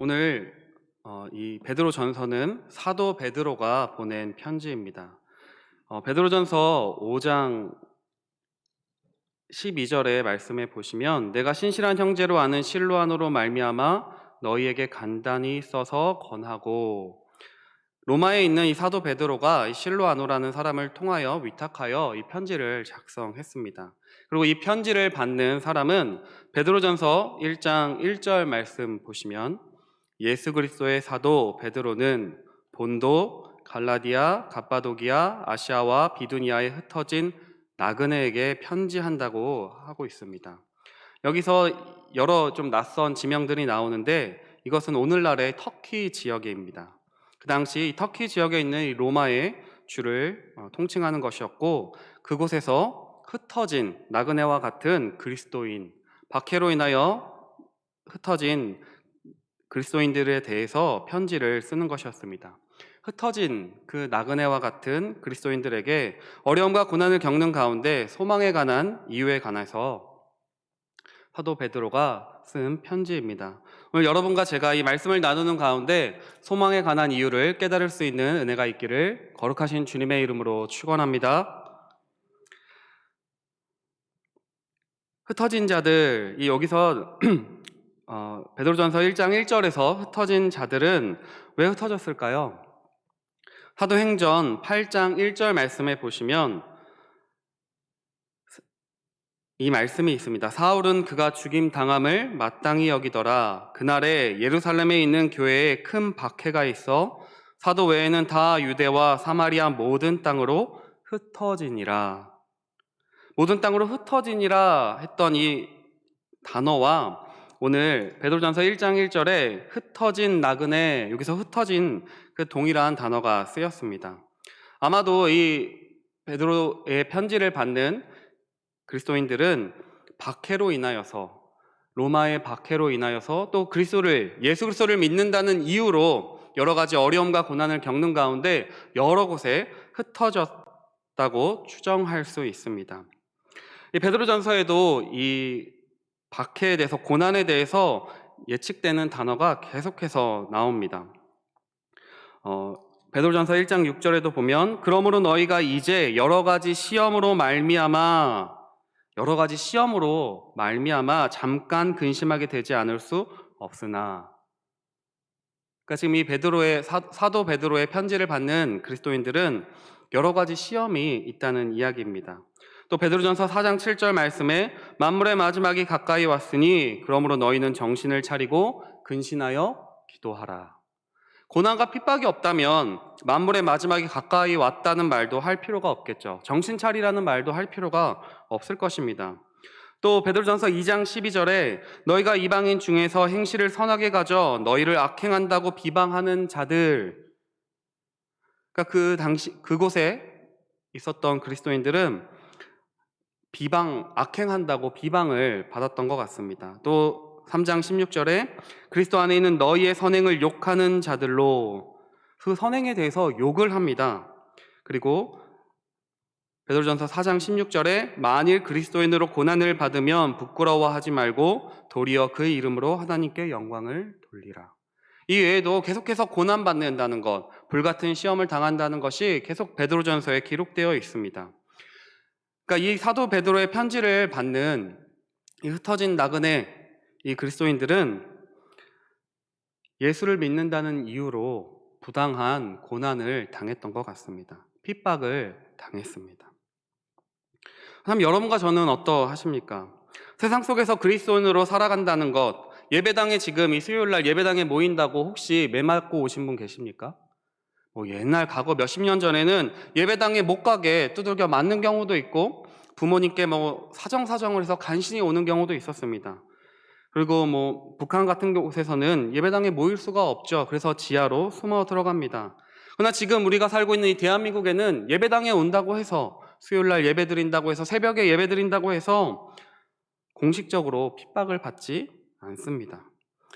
오늘 이 베드로전서는 사도 베드로가 보낸 편지입니다. 베드로전서 5장 12절의 말씀에 보시면 내가 신실한 형제로 아는 실로아노로 말미암아 너희에게 간단히 써서 권하고, 로마에 있는 이 사도 베드로가 이 실로아노라는 사람을 통하여 위탁하여 이 편지를 작성했습니다. 그리고 이 편지를 받는 사람은 베드로전서 1장 1절 말씀 보시면 예수 그리스도의 사도 베드로는 본도, 갈라디아, 갑바도기아, 아시아와 비두니아에 흩어진 나그네에게 편지한다고 하고 있습니다. 여기서 여러 좀 낯선 지명들이 나오는데 이것은 오늘날의 터키 지역입니다. 그 당시 이 터키 지역에 있는 이 로마의 주를 통칭하는 것이었고, 그곳에서 흩어진 나그네와 같은 그리스도인, 박해로 인하여 흩어진 그리스도인들에 대해서 편지를 쓰는 것이었습니다. 흩어진 그 나그네와 같은 그리스도인들에게 어려움과 고난을 겪는 가운데 소망에 관한 이유에 관해서 사도 베드로가 쓴 편지입니다. 오늘 여러분과 제가 이 말씀을 나누는 가운데 소망에 관한 이유를 깨달을 수 있는 은혜가 있기를 거룩하신 주님의 이름으로 축원합니다. 흩어진 자들, 이 여기서 베드로전서 1장 1절에서 흩어진 자들은 왜 흩어졌을까요? 사도행전 8장 1절 말씀에 보시면 이 말씀이 있습니다. 사울은 그가 죽임 당함을 마땅히 여기더라. 그날에 예루살렘에 있는 교회에 큰 박해가 있어 사도 외에는 다 유대와 사마리아 모든 땅으로 흩어지니라. 모든 땅으로 흩어지니라 했던 이 단어와 오늘 베드로전서 1장 1절에 흩어진 나그네, 여기서 흩어진 그 동일한 단어가 쓰였습니다. 아마도 이 베드로의 편지를 받는 그리스도인들은 박해로 인하여서, 로마의 박해로 인하여서 또 예수 그리스도를 믿는다는 이유로 여러 가지 어려움과 고난을 겪는 가운데 여러 곳에 흩어졌다고 추정할 수 있습니다. 이 베드로전서에도 이 박해에 대해서, 고난에 대해서 예측되는 단어가 계속해서 나옵니다. 베드로전서 1장 6절에도 보면 그러므로 너희가 이제 여러 가지 시험으로 말미암아 잠깐 근심하게 되지 않을 수 없으나, 그러니까 지금 이 사도 베드로의 편지를 받는 그리스도인들은 여러 가지 시험이 있다는 이야기입니다. 또 베드로전서 4장 7절 말씀에 만물의 마지막이 가까이 왔으니 그러므로 너희는 정신을 차리고 근신하여 기도하라. 고난과 핍박이 없다면 만물의 마지막이 가까이 왔다는 말도 할 필요가 없겠죠. 정신 차리라는 말도 할 필요가 없을 것입니다. 또 베드로전서 2장 12절에 너희가 이방인 중에서 행실을 선하게 가져 너희를 악행한다고 비방하는 자들, 그러니까 그 당시 그곳에 있었던 그리스도인들은 악행한다고 비방을 받았던 것 같습니다. 또 3장 16절에 그리스도 안에 있는 너희의 선행을 욕하는 자들로, 그 선행에 대해서 욕을 합니다. 그리고 베드로전서 4장 16절에 만일 그리스도인으로 고난을 받으면 부끄러워하지 말고 도리어 그 이름으로 하나님께 영광을 돌리라. 이 외에도 계속해서 고난받는다는 것, 불같은 시험을 당한다는 것이 계속 베드로전서에 기록되어 있습니다. 그러니까 이 사도 베드로의 편지를 받는 이 흩어진 나그네, 이 그리스도인들은 예수를 믿는다는 이유로 부당한 고난을 당했던 것 같습니다. 핍박을 당했습니다. 그럼 여러분과 저는 어떠하십니까? 세상 속에서 그리스도인으로 살아간다는 것, 예배당에 지금 이 수요일날 예배당에 모인다고 혹시 매 맞고 오신 분 계십니까? 옛날 과거 몇십 년 전에는 예배당에 못 가게 두들겨 맞는 경우도 있고, 부모님께 사정을 해서 간신히 오는 경우도 있었습니다. 그리고 북한 같은 곳에서는 예배당에 모일 수가 없죠. 그래서 지하로 숨어 들어갑니다. 그러나 지금 우리가 살고 있는 이 대한민국에는 예배당에 온다고 해서, 수요일날 예배 드린다고 해서, 새벽에 예배 드린다고 해서 공식적으로 핍박을 받지 않습니다.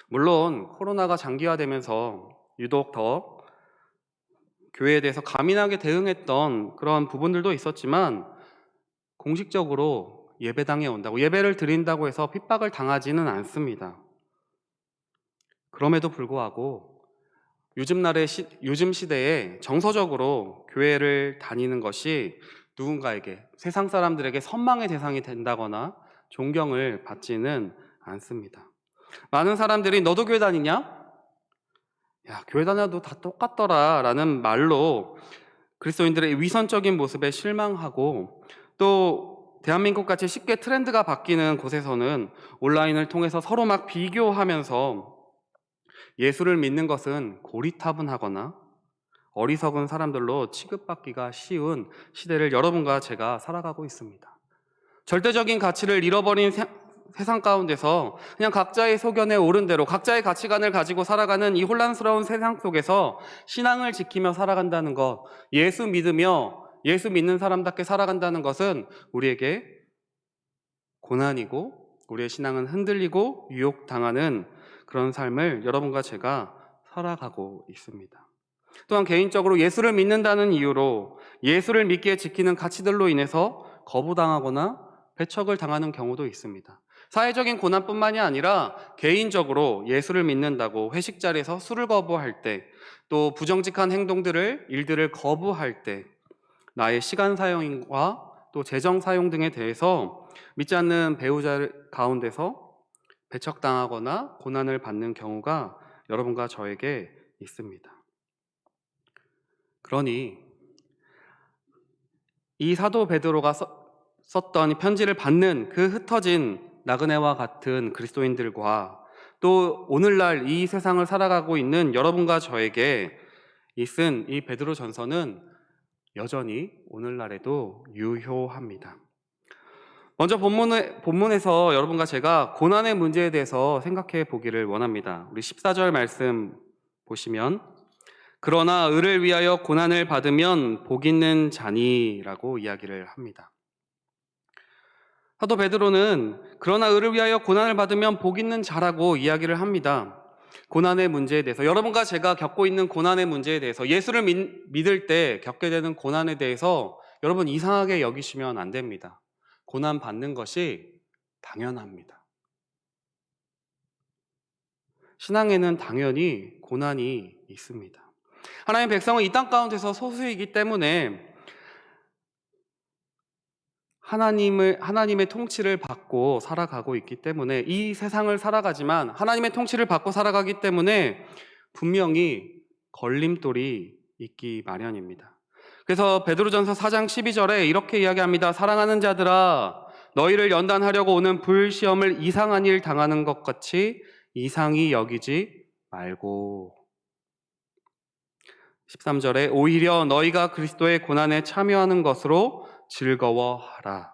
물론 코로나가 장기화되면서 유독 더 교회에 대해서 가민하게 대응했던 그런 부분들도 있었지만, 공식적으로 예배당에 온다고, 예배를 드린다고 해서 핍박을 당하지는 않습니다. 그럼에도 불구하고 요즘 시대에 정서적으로 교회를 다니는 것이 누군가에게, 세상 사람들에게 선망의 대상이 된다거나 존경을 받지는 않습니다. 많은 사람들이 너도 교회 다니냐? 야, 교회 다녀도 다 똑같더라 라는 말로 그리스도인들의 위선적인 모습에 실망하고, 또 대한민국 같이 쉽게 트렌드가 바뀌는 곳에서는 온라인을 통해서 서로 막 비교하면서 예수를 믿는 것은 고리타분하거나 어리석은 사람들로 취급받기가 쉬운 시대를 여러분과 제가 살아가고 있습니다. 절대적인 가치를 잃어버린 세상 가운데서 그냥 각자의 소견에 옳은 대로 각자의 가치관을 가지고 살아가는 이 혼란스러운 세상 속에서 신앙을 지키며 살아간다는 것, 예수 믿으며 예수 믿는 사람답게 살아간다는 것은 우리에게 고난이고, 우리의 신앙은 흔들리고 유혹당하는 그런 삶을 여러분과 제가 살아가고 있습니다. 또한 개인적으로 예수를 믿는다는 이유로 예수를 믿기에 지키는 가치들로 인해서 거부당하거나 배척을 당하는 경우도 있습니다. 사회적인 고난뿐만이 아니라 개인적으로 예수를 믿는다고 회식 자리에서 술을 거부할 때, 또 부정직한 일들을 거부할 때, 나의 시간 사용과 또 재정 사용 등에 대해서 믿지 않는 배우자 가운데서 배척당하거나 고난을 받는 경우가 여러분과 저에게 있습니다. 그러니 이 사도 베드로가 썼던 편지를 받는 그 흩어진 나그네와 같은 그리스도인들과, 또 오늘날 이 세상을 살아가고 있는 여러분과 저에게 쓴 이 베드로 전서는 여전히 오늘날에도 유효합니다. 먼저 본문에서 여러분과 제가 고난의 문제에 대해서 생각해 보기를 원합니다. 우리 14절 말씀 보시면, 그러나 의를 위하여 고난을 받으면 복 있는 자니라고 이야기를 합니다. 사도 베드로는 그러나 의를 위하여 고난을 받으면 복 있는 자라고 이야기를 합니다. 고난의 문제에 대해서, 여러분과 제가 겪고 있는 고난의 문제에 대해서, 예수를 믿을 때 겪게 되는 고난에 대해서 여러분 이상하게 여기시면 안 됩니다. 고난 받는 것이 당연합니다. 신앙에는 당연히 고난이 있습니다. 하나님의 백성은 이 땅 가운데서 소수이기 때문에 하나님의 통치를 받고 살아가고 있기 때문에, 이 세상을 살아가지만 하나님의 통치를 받고 살아가기 때문에 분명히 걸림돌이 있기 마련입니다. 그래서 베드로전서 4장 12절에 이렇게 이야기합니다. 사랑하는 자들아, 너희를 연단하려고 오는 불시험을 이상한 일 당하는 것 같이 이상히 여기지 말고. 13절에 오히려 너희가 그리스도의 고난에 참여하는 것으로 즐거워하라.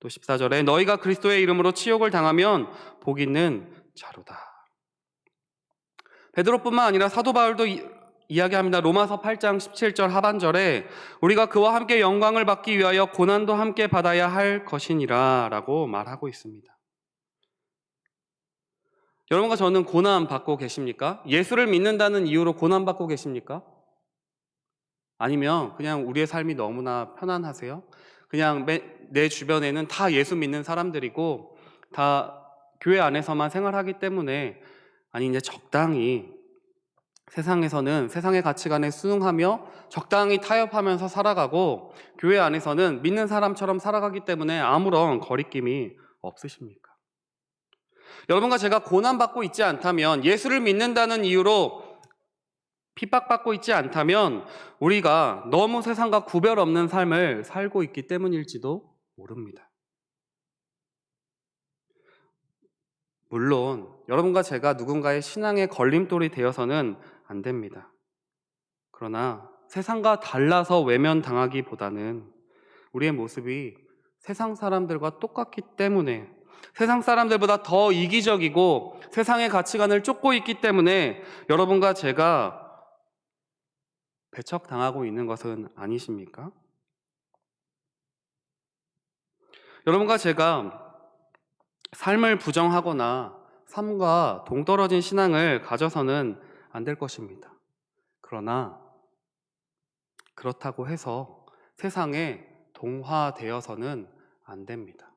또 14절에 너희가 그리스도의 이름으로 치욕을 당하면 복 있는 자로다. 베드로뿐만 아니라 사도 바울도 이야기합니다. 로마서 8장 17절 하반절에 우리가 그와 함께 영광을 받기 위하여 고난도 함께 받아야 할 것이니라 라고 말하고 있습니다. 여러분과 저는 고난 받고 계십니까? 예수를 믿는다는 이유로 고난 받고 계십니까? 아니면 그냥 우리의 삶이 너무나 편안하세요? 그냥 내 주변에는 다 예수 믿는 사람들이고 다 교회 안에서만 생활하기 때문에, 아니 이제 적당히 세상에서는 세상의 가치관에 순응하며 적당히 타협하면서 살아가고 교회 안에서는 믿는 사람처럼 살아가기 때문에 아무런 거리낌이 없으십니까? 여러분과 제가 고난받고 있지 않다면, 예수를 믿는다는 이유로 핍박받고 있지 않다면 우리가 너무 세상과 구별 없는 삶을 살고 있기 때문일지도 모릅니다. 물론 여러분과 제가 누군가의 신앙의 걸림돌이 되어서는 안 됩니다. 그러나 세상과 달라서 외면당하기보다는 우리의 모습이 세상 사람들과 똑같기 때문에, 세상 사람들보다 더 이기적이고 세상의 가치관을 쫓고 있기 때문에 여러분과 제가 배척당하고 있는 것은 아니십니까? 여러분과 제가 삶을 부정하거나 삶과 동떨어진 신앙을 가져서는 안 될 것입니다. 그러나 그렇다고 해서 세상에 동화되어서는 안 됩니다.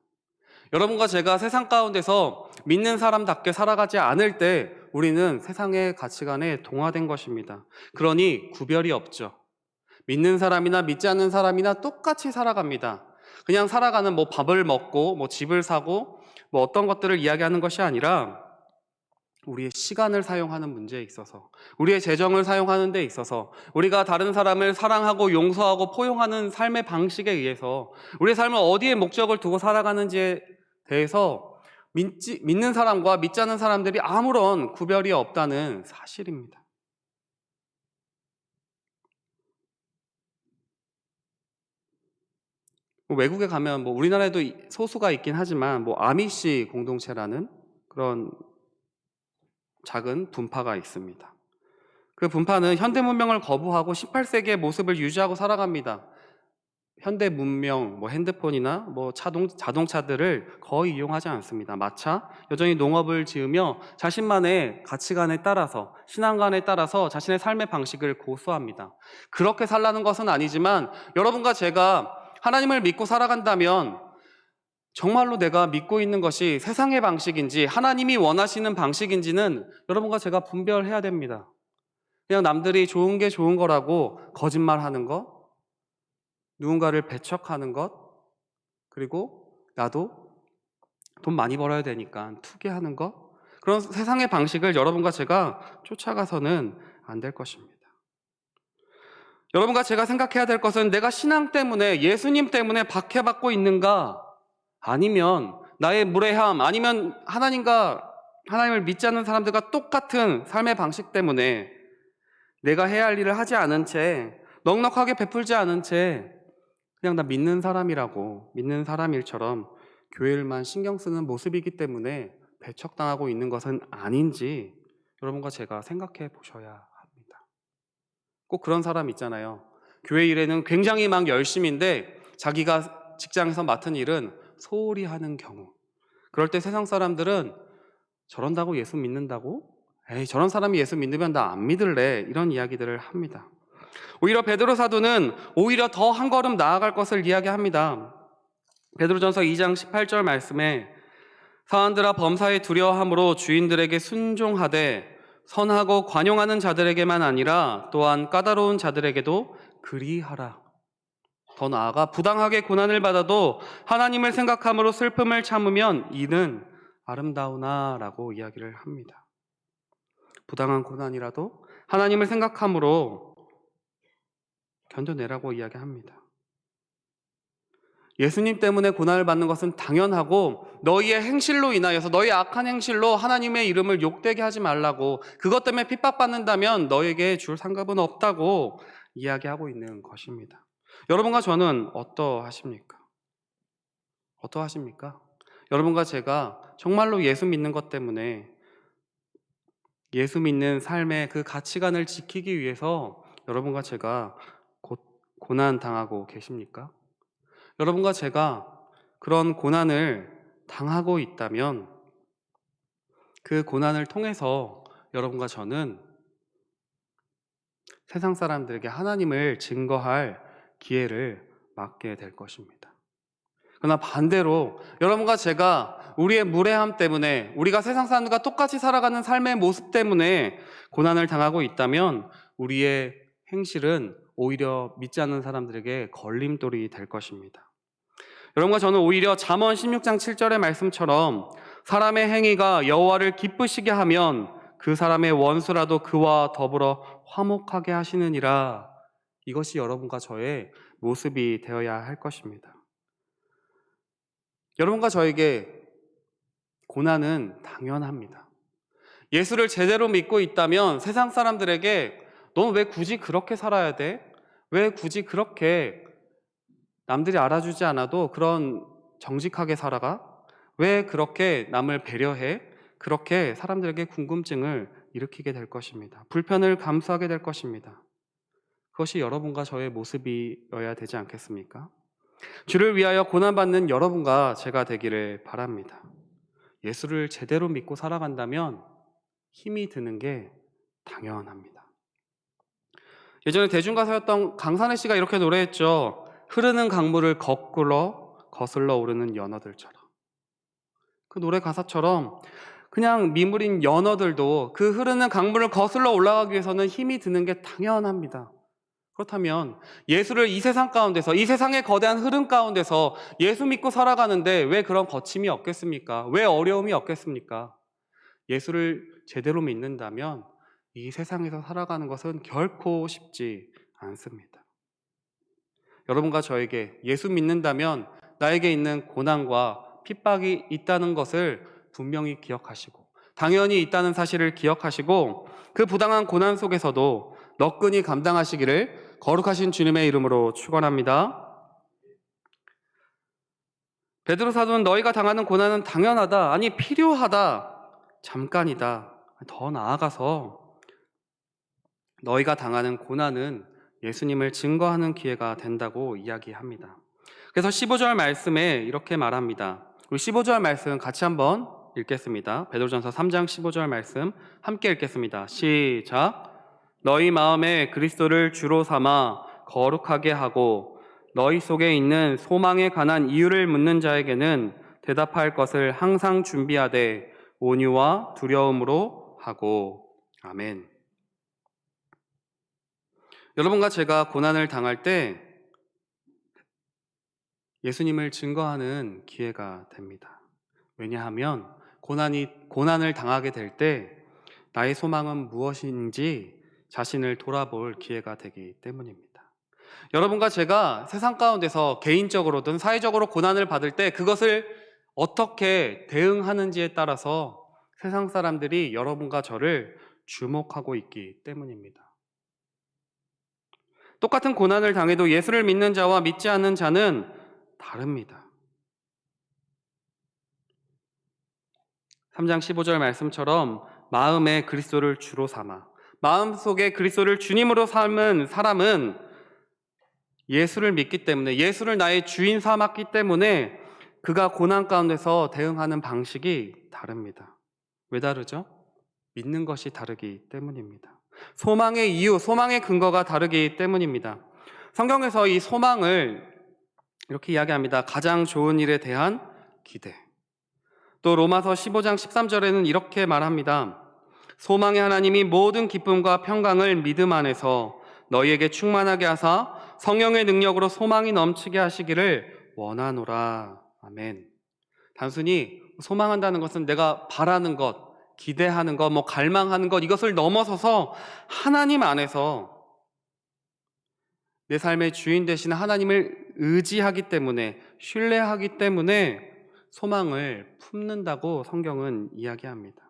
여러분과 제가 세상 가운데서 믿는 사람답게 살아가지 않을 때 우리는 세상의 가치관에 동화된 것입니다. 그러니 구별이 없죠. 믿는 사람이나 믿지 않는 사람이나 똑같이 살아갑니다. 그냥 살아가는 밥을 먹고 집을 사고 어떤 것들을 이야기하는 것이 아니라 우리의 시간을 사용하는 문제에 있어서, 우리의 재정을 사용하는 데 있어서, 우리가 다른 사람을 사랑하고 용서하고 포용하는 삶의 방식에 의해서 우리의 삶을 어디에 목적을 두고 살아가는지에 대해서 믿는 사람과 믿지 않는 사람들이 아무런 구별이 없다는 사실입니다. 외국에 가면 우리나라에도 소수가 있긴 하지만 아미시 공동체라는 그런 작은 분파가 있습니다. 그 분파는 현대 문명을 거부하고 18세기의 모습을 유지하고 살아갑니다. 현대 문명, 핸드폰이나 자동차들을 거의 이용하지 않습니다. 마차, 여전히 농업을 지으며 자신만의 가치관에 따라서, 신앙관에 따라서 자신의 삶의 방식을 고수합니다. 그렇게 살라는 것은 아니지만 여러분과 제가 하나님을 믿고 살아간다면 정말로 내가 믿고 있는 것이 세상의 방식인지 하나님이 원하시는 방식인지는 여러분과 제가 분별해야 됩니다. 그냥 남들이 좋은 게 좋은 거라고 거짓말하는 것, 누군가를 배척하는 것, 그리고 나도 돈 많이 벌어야 되니까 투기하는 것, 그런 세상의 방식을 여러분과 제가 쫓아가서는 안 될 것입니다. 여러분과 제가 생각해야 될 것은 내가 신앙 때문에, 예수님 때문에 박해받고 있는가, 아니면 나의 무례함, 아니면 하나님을 믿지 않는 사람들과 똑같은 삶의 방식 때문에 내가 해야 할 일을 하지 않은 채, 넉넉하게 베풀지 않은 채 그냥 나 믿는 사람이라고, 믿는 사람일처럼 교회를만 신경 쓰는 모습이기 때문에 배척당하고 있는 것은 아닌지 여러분과 제가 생각해 보셔야 합니다. 꼭 그런 사람 있잖아요. 교회 일에는 굉장히 막 열심인데 자기가 직장에서 맡은 일은 소홀히 하는 경우, 그럴 때 세상 사람들은 저런다고 예수 믿는다고? 에이, 저런 사람이 예수 믿으면 나 안 믿을래, 이런 이야기들을 합니다. 오히려 베드로 사도는 오히려 더 한 걸음 나아갈 것을 이야기합니다. 베드로전서 2장 18절 말씀에 사람들아 범사에 두려워함으로 주인들에게 순종하되 선하고 관용하는 자들에게만 아니라 또한 까다로운 자들에게도 그리하라. 더 나아가 부당하게 고난을 받아도 하나님을 생각함으로 슬픔을 참으면 이는 아름다우나 라고 이야기를 합니다. 부당한 고난이라도 하나님을 생각함으로 견뎌내라고 이야기합니다. 예수님 때문에 고난을 받는 것은 당연하고 너희의 행실로 인하여서, 너희의 악한 행실로 하나님의 이름을 욕되게 하지 말라고, 그것 때문에 핍박받는다면 너에게 줄 상급은 없다고 이야기하고 있는 것입니다. 여러분과 저는 어떠하십니까? 여러분과 제가 정말로 예수 믿는 것 때문에, 예수 믿는 삶의 그 가치관을 지키기 위해서 여러분과 제가 고난 당하고 계십니까? 여러분과 제가 그런 고난을 당하고 있다면 그 고난을 통해서 여러분과 저는 세상 사람들에게 하나님을 증거할 기회를 맞게 될 것입니다. 그러나 반대로 여러분과 제가 우리의 무례함 때문에, 우리가 세상 사람들과 똑같이 살아가는 삶의 모습 때문에 고난을 당하고 있다면 우리의 행실은 오히려 믿지 않는 사람들에게 걸림돌이 될 것입니다. 여러분과 저는 오히려 잠언 16장 7절의 말씀처럼 사람의 행위가 여호와를 기쁘시게 하면 그 사람의 원수라도 그와 더불어 화목하게 하시느니라, 이것이 여러분과 저의 모습이 되어야 할 것입니다. 여러분과 저에게 고난은 당연합니다. 예수를 제대로 믿고 있다면 세상 사람들에게 너는 왜 굳이 그렇게 살아야 돼? 왜 굳이 그렇게 남들이 알아주지 않아도 그런 정직하게 살아가? 왜 그렇게 남을 배려해? 그렇게 사람들에게 궁금증을 일으키게 될 것입니다. 불편을 감수하게 될 것입니다. 그것이 여러분과 저의 모습이어야 되지 않겠습니까? 주를 위하여 고난받는 여러분과 제가 되기를 바랍니다. 예수를 제대로 믿고 살아간다면 힘이 드는 게 당연합니다. 예전에 대중가수였던 강산의 씨가 이렇게 노래했죠. 흐르는 강물을 거슬러 오르는 연어들처럼. 그 노래 가사처럼 그냥 미물인 연어들도 그 흐르는 강물을 거슬러 올라가기 위해서는 힘이 드는 게 당연합니다. 그렇다면 예수를 이 세상 가운데서, 이 세상의 거대한 흐름 가운데서 예수 믿고 살아가는데 왜 그런 거침이 없겠습니까? 왜 어려움이 없겠습니까? 예수를 제대로 믿는다면 이 세상에서 살아가는 것은 결코 쉽지 않습니다. 여러분과 저에게 예수 믿는다면 나에게 있는 고난과 핍박이 있다는 것을 분명히 기억하시고, 당연히 있다는 사실을 기억하시고, 그 부당한 고난 속에서도 너끈히 감당하시기를 거룩하신 주님의 이름으로 축원합니다. 베드로 사도는 너희가 당하는 고난은 당연하다, 아니 필요하다, 잠깐이다. 더 나아가서 너희가 당하는 고난은 예수님을 증거하는 기회가 된다고 이야기합니다. 그래서 15절 말씀에 이렇게 말합니다. 우리 15절 말씀 같이 한번 읽겠습니다. 베드로전서 3장 15절 말씀 함께 읽겠습니다. 시작. 너희 마음에 그리스도를 주로 삼아 거룩하게 하고 너희 속에 있는 소망에 관한 이유를 묻는 자에게는 대답할 것을 항상 준비하되 온유와 두려움으로 하고. 아멘. 여러분과 제가 고난을 당할 때 예수님을 증거하는 기회가 됩니다. 왜냐하면 고난을 당하게 될 때 나의 소망은 무엇인지 자신을 돌아볼 기회가 되기 때문입니다. 여러분과 제가 세상 가운데서 개인적으로든 사회적으로 고난을 받을 때 그것을 어떻게 대응하는지에 따라서 세상 사람들이 여러분과 저를 주목하고 있기 때문입니다. 똑같은 고난을 당해도 예수를 믿는 자와 믿지 않는 자는 다릅니다. 3장 15절 말씀처럼 마음에 그리스도를 주로 삼아, 마음속에 그리스도를 주님으로 삼은 사람은 예수를 믿기 때문에, 예수를 나의 주인 삼았기 때문에 그가 고난 가운데서 대응하는 방식이 다릅니다. 왜 다르죠? 믿는 것이 다르기 때문입니다. 소망의 이유, 소망의 근거가 다르기 때문입니다. 성경에서 이 소망을 이렇게 이야기합니다. 가장 좋은 일에 대한 기대. 또 로마서 15장 13절에는 이렇게 말합니다. 소망의 하나님이 모든 기쁨과 평강을 믿음 안에서 너희에게 충만하게 하사 성령의 능력으로 소망이 넘치게 하시기를 원하노라. 아멘. 단순히 소망한다는 것은 내가 바라는 것, 기대하는 것, 갈망하는 것, 이것을 넘어서서 하나님 안에서 내 삶의 주인 되시는 하나님을 의지하기 때문에, 신뢰하기 때문에 소망을 품는다고 성경은 이야기합니다.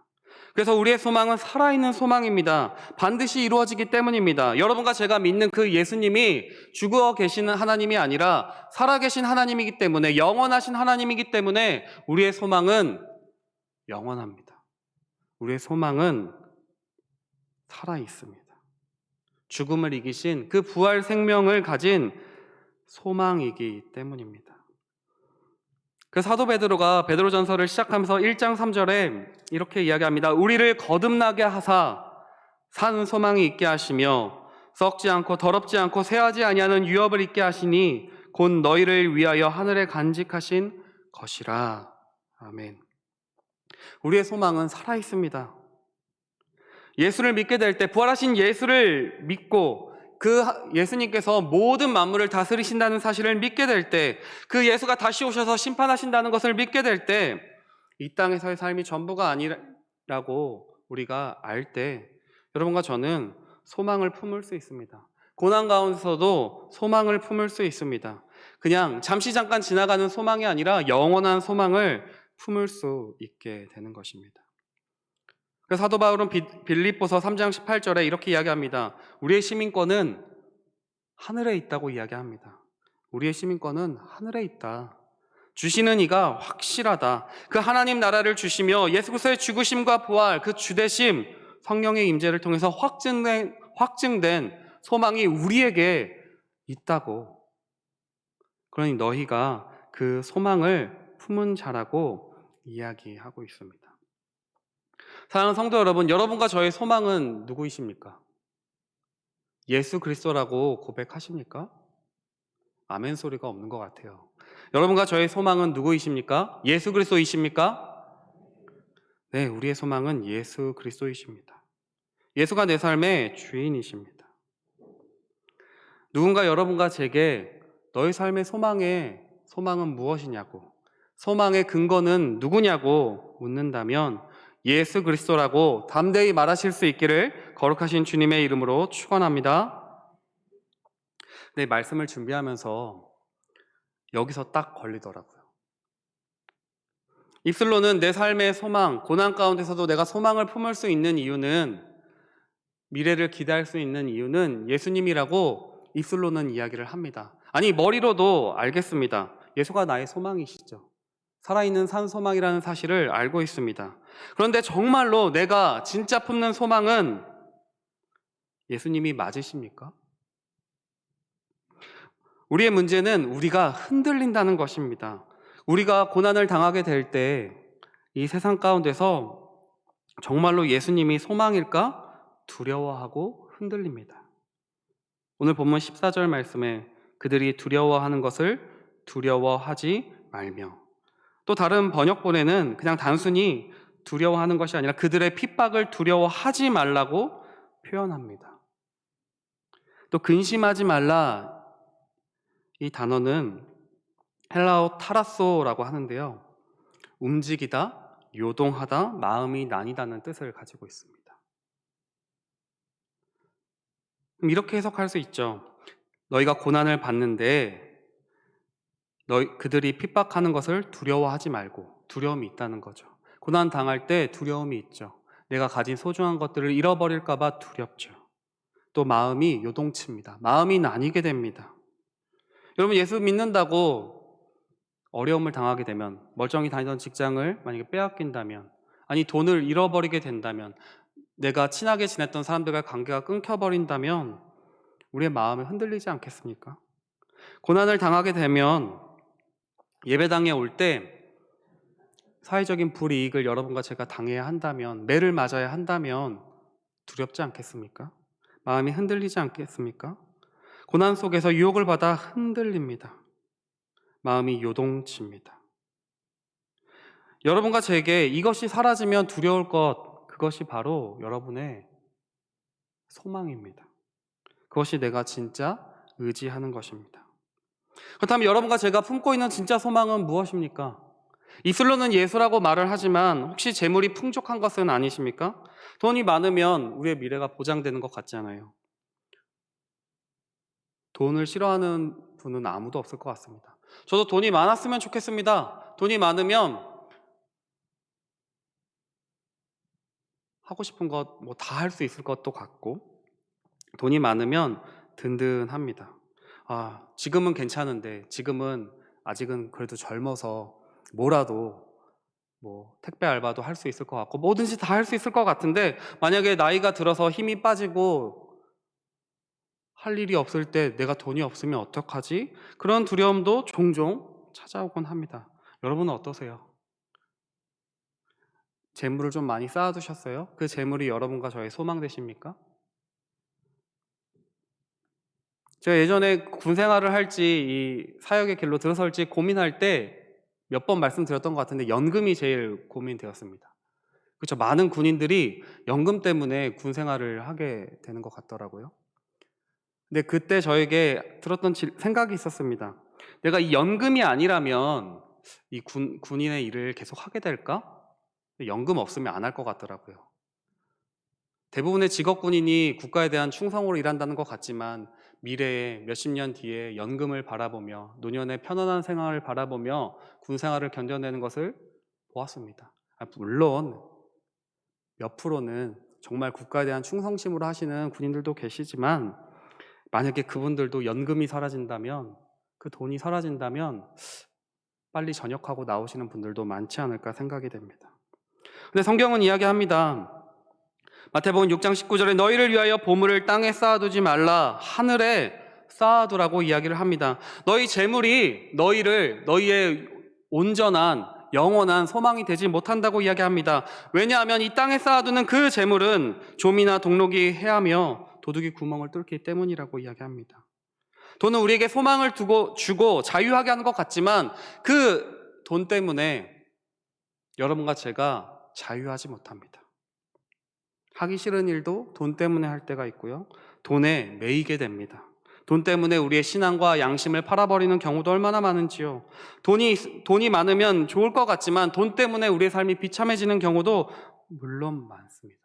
그래서 우리의 소망은 살아있는 소망입니다. 반드시 이루어지기 때문입니다. 여러분과 제가 믿는 그 예수님이 죽어 계시는 하나님이 아니라 살아계신 하나님이기 때문에, 영원하신 하나님이기 때문에 우리의 소망은 영원합니다. 우리의 소망은 살아있습니다. 죽음을 이기신 그 부활 생명을 가진 소망이기 때문입니다. 그 사도 베드로가 베드로전서를 시작하면서 1장 3절에 이렇게 이야기합니다. 우리를 거듭나게 하사 사는 소망이 있게 하시며 썩지 않고 더럽지 않고 쇠하지 아니하는 유업을 있게 하시니 곧 너희를 위하여 하늘에 간직하신 것이라. 아멘. 우리의 소망은 살아있습니다. 예수를 믿게 될 때, 부활하신 예수를 믿고 그 예수님께서 모든 만물을 다스리신다는 사실을 믿게 될 때, 그 예수가 다시 오셔서 심판하신다는 것을 믿게 될 때, 이 땅에서의 삶이 전부가 아니라고 우리가 알 때 여러분과 저는 소망을 품을 수 있습니다. 고난 가운데서도 소망을 품을 수 있습니다. 그냥 잠시 잠깐 지나가는 소망이 아니라 영원한 소망을 품을 수 있게 되는 것입니다. 그래서 사도 바울은 빌립보서 3장 18절에 이렇게 이야기합니다. 우리의 시민권은 하늘에 있다고 이야기합니다. 우리의 시민권은 하늘에 있다. 주시는 이가 확실하다. 그 하나님 나라를 주시며 예수 그리스도의 죽으심과 부활, 그 주되심, 성령의 임재를 통해서 확증된 소망이 우리에게 있다고. 그러니 너희가 그 소망을 품은 자라고 이야기하고 있습니다. 사랑하는 성도 여러분, 여러분과 저의 소망은 누구이십니까? 예수 그리스도라고 고백하십니까? 아멘 소리가 없는 것 같아요. 여러분과 저의 소망은 누구이십니까? 예수 그리스도이십니까? 네, 우리의 소망은 예수 그리스도이십니다. 예수가 내 삶의 주인이십니다. 누군가 여러분과 제게 너의 삶의 소망은 무엇이냐고, 소망의 근거는 누구냐고 묻는다면 예수 그리스도라고 담대히 말하실 수 있기를 거룩하신 주님의 이름으로 축원합니다. 네, 말씀을 준비하면서 여기서 딱 걸리더라고요. 입술로는 내 삶의 소망, 고난 가운데서도 내가 소망을 품을 수 있는 이유는, 미래를 기대할 수 있는 이유는 예수님이라고 입술로는 이야기를 합니다. 아니, 머리로도 알겠습니다. 예수가 나의 소망이시죠. 살아있는 산 소망이라는 사실을 알고 있습니다. 그런데 정말로 내가 진짜 품는 소망은 예수님이 맞으십니까? 우리의 문제는 우리가 흔들린다는 것입니다. 우리가 고난을 당하게 될 때 이 세상 가운데서 정말로 예수님이 소망일까 두려워하고 흔들립니다. 오늘 본문 14절 말씀에 그들이 두려워하는 것을 두려워하지 말며, 또 다른 번역본에는 그냥 단순히 두려워하는 것이 아니라 그들의 핍박을 두려워하지 말라고 표현합니다. 또 근심하지 말라, 이 단어는 헬라어 타라소라고 하는데요, 움직이다, 요동하다, 마음이 나뉘다는 뜻을 가지고 있습니다. 그럼 이렇게 해석할 수 있죠. 너희가 고난을 받는데 그들이 핍박하는 것을 두려워하지 말고, 두려움이 있다는 거죠. 고난 당할 때 두려움이 있죠. 내가 가진 소중한 것들을 잃어버릴까 봐 두렵죠. 또 마음이 요동칩니다. 마음이 나뉘게 됩니다. 여러분, 예수 믿는다고 어려움을 당하게 되면, 멀쩡히 다니던 직장을 만약에 빼앗긴다면, 아니 돈을 잃어버리게 된다면, 내가 친하게 지냈던 사람들과 관계가 끊겨버린다면 우리의 마음이 흔들리지 않겠습니까? 고난을 당하게 되면, 예배당에 올 때 사회적인 불이익을 여러분과 제가 당해야 한다면, 매를 맞아야 한다면 두렵지 않겠습니까? 마음이 흔들리지 않겠습니까? 고난 속에서 유혹을 받아 흔들립니다. 마음이 요동칩니다. 여러분과 제게 이것이 사라지면 두려울 것, 그것이 바로 여러분의 소망입니다. 그것이 내가 진짜 의지하는 것입니다. 그렇다면 여러분과 제가 품고 있는 진짜 소망은 무엇입니까? 입술로는 예수라고 말을 하지만 혹시 재물이 풍족한 것은 아니십니까? 돈이 많으면 우리의 미래가 보장되는 것 같지 않아요? 돈을 싫어하는 분은 아무도 없을 것 같습니다. 저도 돈이 많았으면 좋겠습니다. 돈이 많으면 하고 싶은 것 뭐 다 할 수 있을 것도 같고, 돈이 많으면 든든합니다. 지금은 괜찮은데, 지금은 아직은 그래도 젊어서 뭐라도 뭐 택배 알바도 할 수 있을 것 같고, 뭐든지 다 할 수 있을 것 같은데, 만약에 나이가 들어서 힘이 빠지고 할 일이 없을 때 내가 돈이 없으면 어떡하지? 그런 두려움도 종종 찾아오곤 합니다. 여러분은 어떠세요? 재물을 좀 많이 쌓아두셨어요? 그 재물이 여러분과 저의 소망 되십니까? 제가 예전에 군 생활을 할지 이 사역의 길로 들어설지 고민할 때 몇 번 말씀드렸던 것 같은데, 연금이 제일 고민되었습니다. 그렇죠. 많은 군인들이 연금 때문에 군 생활을 하게 되는 것 같더라고요. 근데 그때 저에게 들었던 생각이 있었습니다. 내가 이 연금이 아니라면 이 군인의 일을 계속 하게 될까? 연금 없으면 안 할 것 같더라고요. 대부분의 직업 군인이 국가에 대한 충성으로 일한다는 것 같지만, 미래에 몇십 년 뒤에 연금을 바라보며 노년의 편안한 생활을 바라보며 군 생활을 견뎌내는 것을 보았습니다. 물론 몇 프로는 정말 국가에 대한 충성심으로 하시는 군인들도 계시지만, 만약에 그분들도 연금이 사라진다면, 그 돈이 사라진다면 빨리 전역하고 나오시는 분들도 많지 않을까 생각이 됩니다. 근데 성경은 이야기합니다. 마태복음 6장 19절에 너희를 위하여 보물을 땅에 쌓아두지 말라, 하늘에 쌓아두라고 이야기를 합니다. 너희 재물이 너희의 온전한 영원한 소망이 되지 못한다고 이야기합니다. 왜냐하면 이 땅에 쌓아두는 그 재물은 좀이나 동록이 해하며 도둑이 구멍을 뚫기 때문이라고 이야기합니다. 돈은 우리에게 소망을 주고 자유하게 하는 것 같지만, 그 돈 때문에 여러분과 제가 자유하지 못합니다. 하기 싫은 일도 돈 때문에 할 때가 있고요. 돈에 매이게 됩니다. 돈 때문에 우리의 신앙과 양심을 팔아버리는 경우도 얼마나 많은지요. 돈이 많으면 좋을 것 같지만 돈 때문에 우리의 삶이 비참해지는 경우도 물론 많습니다.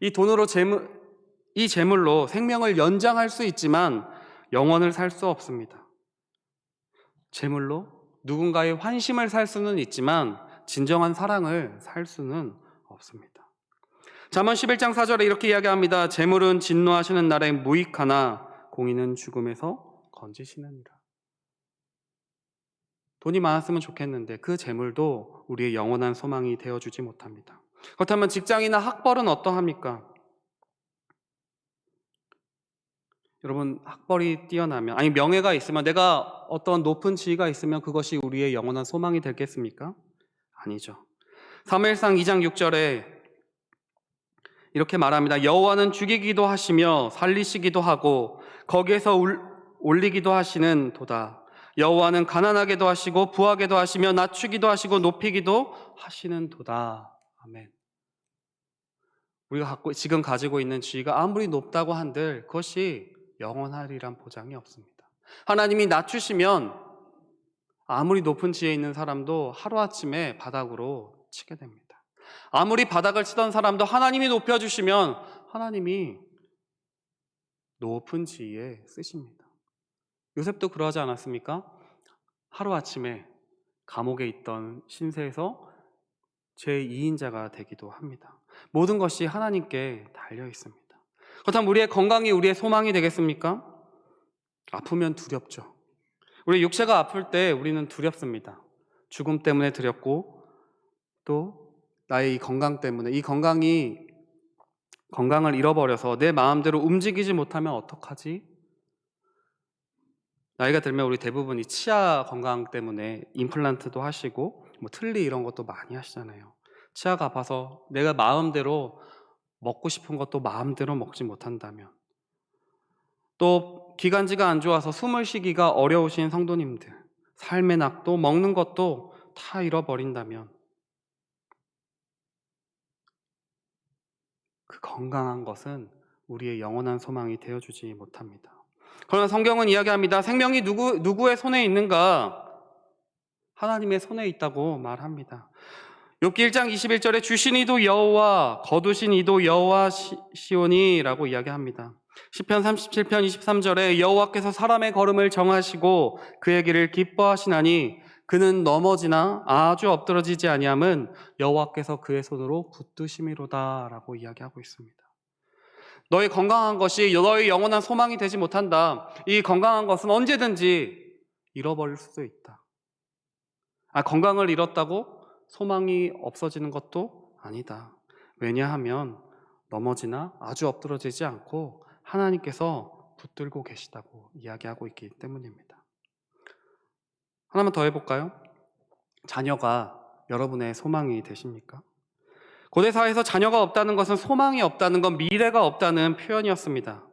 이 재물로 생명을 연장할 수 있지만 영원을 살 수 없습니다. 재물로 누군가의 환심을 살 수는 있지만 진정한 사랑을 살 수는 없습니다. 잠언 11장 4절에 이렇게 이야기합니다. 재물은 진노하시는 날에 무익하나 공의는 죽음에서 건지시느니라. 돈이 많았으면 좋겠는데 그 재물도 우리의 영원한 소망이 되어주지 못합니다. 그렇다면 직장이나 학벌은 어떠합니까? 여러분, 학벌이 뛰어나면, 아니 명예가 있으면, 내가 어떤 높은 지위가 있으면 그것이 우리의 영원한 소망이 되겠습니까? 아니죠. 사무엘상 2장 6절에 이렇게 말합니다. 여호와는 죽이기도 하시며 살리시기도 하고 거기에서 올리기도 하시는 도다. 여호와는 가난하게도 하시고 부하게도 하시며 낮추기도 하시고 높이기도 하시는 도다. 아멘. 우리가 지금 가지고 있는 지위가 아무리 높다고 한들 그것이 영원하리란 보장이 없습니다. 하나님이 낮추시면 아무리 높은 지위에 있는 사람도 하루아침에 바닥으로 치게 됩니다. 아무리 바닥을 치던 사람도 하나님이 높여주시면 하나님이 높은 지위에 쓰십니다. 요셉도 그러하지 않았습니까? 하루아침에 감옥에 있던 신세에서 제2인자가 되기도 합니다. 모든 것이 하나님께 달려 있습니다. 그렇다면 우리의 건강이 우리의 소망이 되겠습니까? 아프면 두렵죠. 우리 육체가 아플 때 우리는 두렵습니다. 죽음 때문에 두렵고 또 나의 이 건강 때문에 이 건강을 잃어버려서 내 마음대로 움직이지 못하면 어떡하지? 나이가 들면 우리 대부분이 치아 건강 때문에 임플란트도 하시고 뭐 틀니 이런 것도 많이 하시잖아요. 치아가 아파서 내가 마음대로 먹고 싶은 것도 마음대로 먹지 못한다면, 또 기관지가 안 좋아서 숨을 쉬기가 어려우신 성도님들, 삶의 낙도 먹는 것도 다 잃어버린다면 그 건강한 것은 우리의 영원한 소망이 되어주지 못합니다. 그러나 성경은 이야기합니다. 생명이 누구의 손에 있는가? 하나님의 손에 있다고 말합니다. 욥기 1장 21절에 주신 이도 여호와 거두신 이도 여호와시오니라고 이야기합니다. 시편 37편 23절에 여호와께서 사람의 걸음을 정하시고 그의 길을 기뻐하시나니 그는 넘어지나 아주 엎드러지지 아니함은 여호와께서 그의 손으로 붙드심이로다라고 이야기하고 있습니다. 너의 건강한 것이 너의 영원한 소망이 되지 못한다. 이 건강한 것은 언제든지 잃어버릴 수도 있다. 건강을 잃었다고 소망이 없어지는 것도 아니다. 왜냐하면 넘어지나 아주 엎드러지지 않고 하나님께서 붙들고 계시다고 이야기하고 있기 때문입니다. 하나만 더 해볼까요? 자녀가 여러분의 소망이 되십니까? 고대 사회에서 자녀가 없다는 것은 소망이 없다는 건 미래가 없다는 표현이었습니다.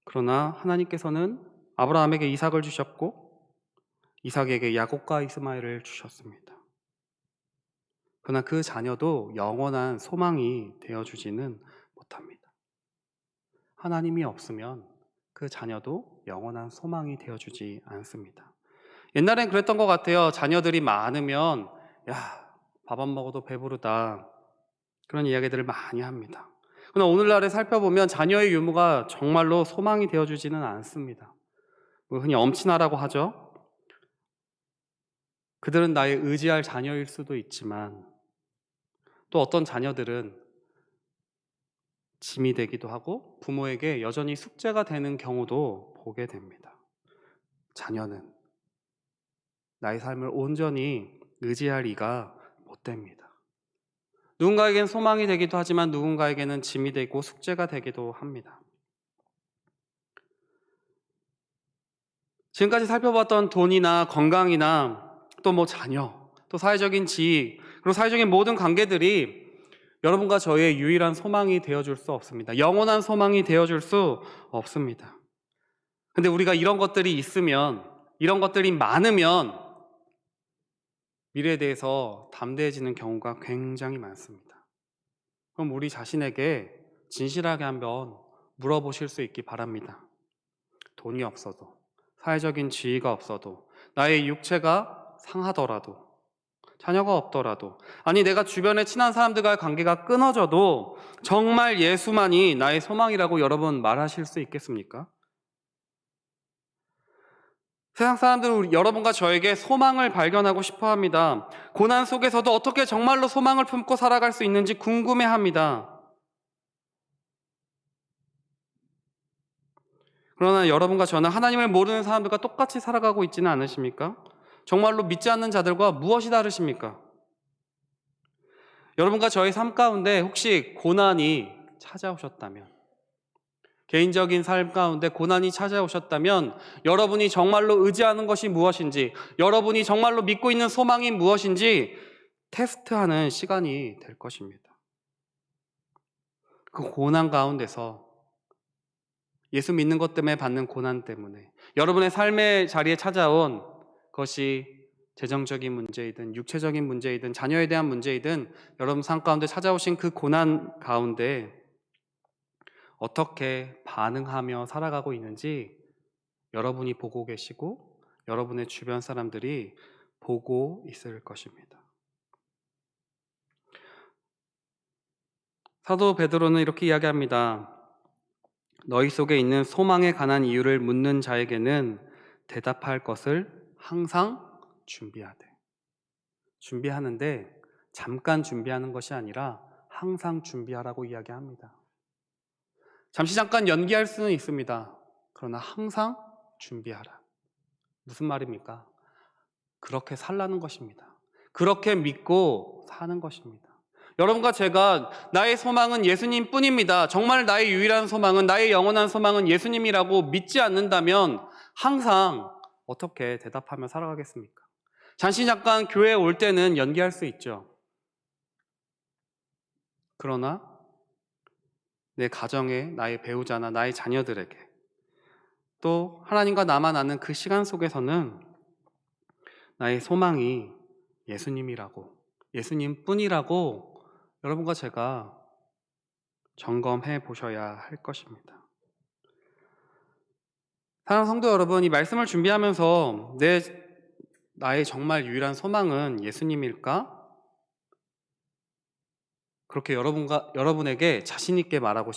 그러나 하나님께서는 아브라함에게 이삭을 주셨고 이삭에게 야곱과 이스마엘을 주셨습니다. 그러나 그 자녀도 영원한 소망이 되어주지는 못합니다. 하나님이 없으면 그 자녀도 영원한 소망이 되어주지 않습니다. 옛날엔 그랬던 것 같아요. 자녀들이 많으면 밥 안 먹어도 배부르다, 그런 이야기들을 많이 합니다. 그러나 오늘날에 살펴보면 자녀의 유무가 정말로 소망이 되어주지는 않습니다. 흔히 엄친아라고 하죠. 그들은 나의 의지할 자녀일 수도 있지만 또 어떤 자녀들은 짐이 되기도 하고 부모에게 여전히 숙제가 되는 경우도 보게 됩니다. 자녀는 나의 삶을 온전히 의지할 이가 못 됩니다. 누군가에게는 소망이 되기도 하지만 누군가에게는 짐이 되고 숙제가 되기도 합니다. 지금까지 살펴봤던 돈이나 건강이나 또 자녀, 또 사회적인 지위, 그리고 사회적인 모든 관계들이 여러분과 저의 유일한 소망이 되어줄 수 없습니다. 영원한 소망이 되어줄 수 없습니다. 근데 우리가 이런 것들이 있으면, 이런 것들이 많으면 미래에 대해서 담대해지는 경우가 굉장히 많습니다. 그럼 우리 자신에게 진실하게 한번 물어보실 수 있기 바랍니다. 돈이 없어도, 사회적인 지위가 없어도, 나의 육체가 상하더라도, 자녀가 없더라도, 아니 내가 주변에 친한 사람들과의 관계가 끊어져도 정말 예수만이 나의 소망이라고 여러분 말하실 수 있겠습니까? 세상 사람들은 여러분과 저에게 소망을 발견하고 싶어 합니다. 고난 속에서도 어떻게 정말로 소망을 품고 살아갈 수 있는지 궁금해 합니다. 그러나 여러분과 저는 하나님을 모르는 사람들과 똑같이 살아가고 있지는 않으십니까? 정말로 믿지 않는 자들과 무엇이 다르십니까? 여러분과 저의 삶 가운데 혹시 고난이 찾아오셨다면, 개인적인 삶 가운데 고난이 찾아오셨다면 여러분이 정말로 의지하는 것이 무엇인지, 여러분이 정말로 믿고 있는 소망이 무엇인지 테스트하는 시간이 될 것입니다. 그 고난 가운데서 예수 믿는 것 때문에 받는 고난 때문에 여러분의 삶의 자리에 찾아온 것이 재정적인 문제이든 육체적인 문제이든 자녀에 대한 문제이든 여러분 삶 가운데 찾아오신 그 고난 가운데 어떻게 반응하며 살아가고 있는지 여러분이 보고 계시고 여러분의 주변 사람들이 보고 있을 것입니다. 사도 베드로는 이렇게 이야기합니다. 너희 속에 있는 소망에 관한 이유를 묻는 자에게는 대답할 것을 항상 준비하되. 준비하는데 잠깐 준비하는 것이 아니라 항상 준비하라고 이야기합니다. 잠시 잠깐 연기할 수는 있습니다. 그러나 항상 준비하라. 무슨 말입니까? 그렇게 살라는 것입니다. 그렇게 믿고 사는 것입니다. 여러분과 제가 나의 소망은 예수님 뿐입니다. 정말 나의 유일한 소망은, 나의 영원한 소망은 예수님이라고 믿지 않는다면 항상 어떻게 대답하며 살아가겠습니까? 잠시 잠깐 교회에 올 때는 연기할 수 있죠. 그러나 내 가정에, 나의 배우자나 나의 자녀들에게, 또 하나님과 나만 아는 그 시간 속에서는 나의 소망이 예수님이라고, 예수님 뿐이라고 여러분과 제가 점검해 보셔야 할 것입니다. 사랑하는 성도 여러분, 이 말씀을 준비하면서 나의 정말 유일한 소망은 예수님일까? 그렇게 여러분에게 자신 있게 말하고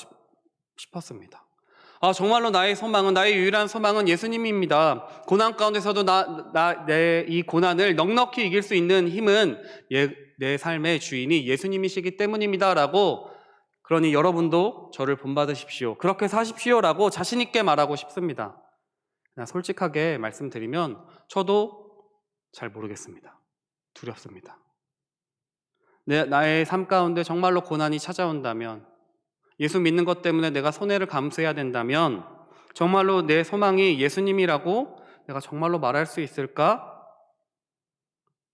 싶었습니다. 정말로 나의 소망은, 나의 유일한 소망은 예수님입니다. 고난 가운데서도 내 이 고난을 넉넉히 이길 수 있는 힘은 내 삶의 주인이 예수님이시기 때문입니다. 라고, 그러니 여러분도 저를 본받으십시오. 그렇게 사십시오. 라고 자신 있게 말하고 싶습니다. 그냥 솔직하게 말씀드리면 저도 잘 모르겠습니다. 두렵습니다. 나의 삶 가운데 정말로 고난이 찾아온다면, 예수 믿는 것 때문에 내가 손해를 감수해야 된다면 정말로 내 소망이 예수님이라고 내가 정말로 말할 수 있을까?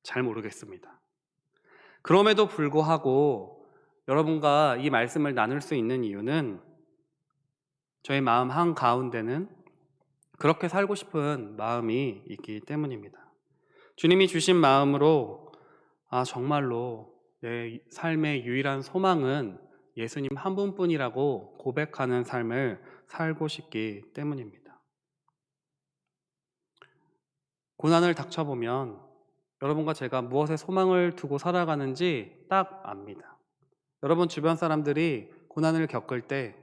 잘 모르겠습니다. 그럼에도 불구하고 여러분과 이 말씀을 나눌 수 있는 이유는 저의 마음 한가운데는 그렇게 살고 싶은 마음이 있기 때문입니다. 주님이 주신 마음으로 정말로 내 삶의 유일한 소망은 예수님 한 분뿐이라고 고백하는 삶을 살고 싶기 때문입니다. 고난을 닥쳐보면 여러분과 제가 무엇에 소망을 두고 살아가는지 딱 압니다. 여러분 주변 사람들이 고난을 겪을 때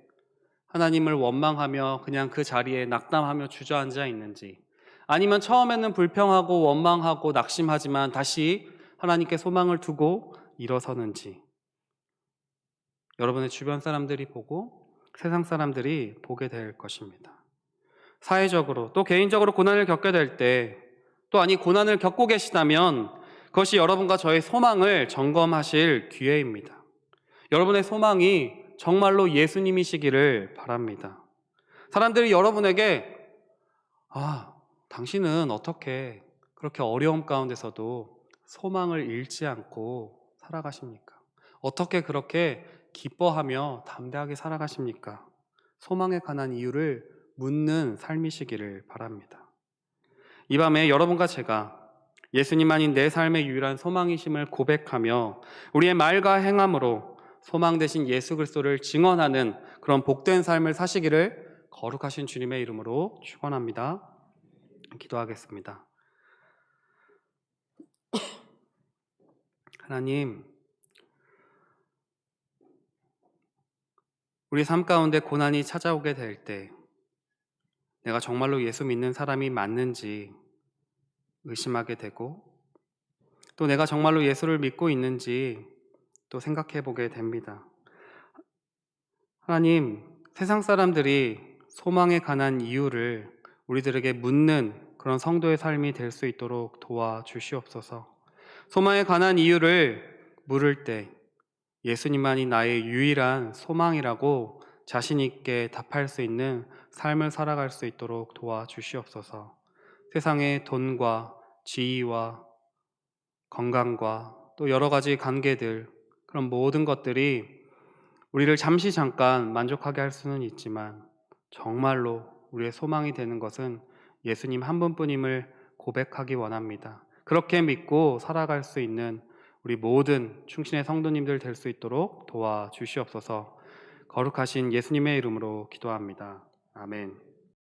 하나님을 원망하며 그냥 그 자리에 낙담하며 주저앉아 있는지, 아니면 처음에는 불평하고 원망하고 낙심하지만 다시 하나님께 소망을 두고 일어서는지, 여러분의 주변 사람들이 보고 세상 사람들이 보게 될 것입니다. 사회적으로 또 개인적으로 고난을 겪게 될 때, 또 고난을 겪고 계시다면 그것이 여러분과 저의 소망을 점검하실 기회입니다. 여러분의 소망이 정말로 예수님이시기를 바랍니다. 사람들이 여러분에게 당신은 어떻게 그렇게 어려움 가운데서도 소망을 잃지 않고 살아가십니까? 어떻게 그렇게 기뻐하며 담대하게 살아가십니까? 소망에 관한 이유를 묻는 삶이시기를 바랍니다. 이 밤에 여러분과 제가 예수님만이 내 삶의 유일한 소망이심을 고백하며 우리의 말과 행함으로 소망 되신 예수 그리스도를 증언하는 그런 복된 삶을 사시기를 거룩하신 주님의 이름으로 축원합니다. 기도하겠습니다. 하나님, 우리 삶 가운데 고난이 찾아오게 될 때 내가 정말로 예수 믿는 사람이 맞는지 의심하게 되고, 또 내가 정말로 예수를 믿고 있는지 또 생각해 보게 됩니다. 하나님, 세상 사람들이 소망에 관한 이유를 우리들에게 묻는 그런 성도의 삶이 될 수 있도록 도와주시옵소서. 소망에 관한 이유를 물을 때 예수님만이 나의 유일한 소망이라고 자신 있게 답할 수 있는 삶을 살아갈 수 있도록 도와주시옵소서. 세상의 돈과 지위와 건강과 또 여러 가지 관계들, 그런 모든 것들이 우리를 잠깐 만족하게 할 수는 있지만 정말로 우리의 소망이 되는 것은 예수님 한 분뿐임을 고백하기 원합니다. 그렇게 믿고 살아갈 수 있는 우리 모든 충신의 성도님들 될 수 있도록 도와주시옵소서. 거룩하신 예수님의 이름으로 기도합니다. 아멘.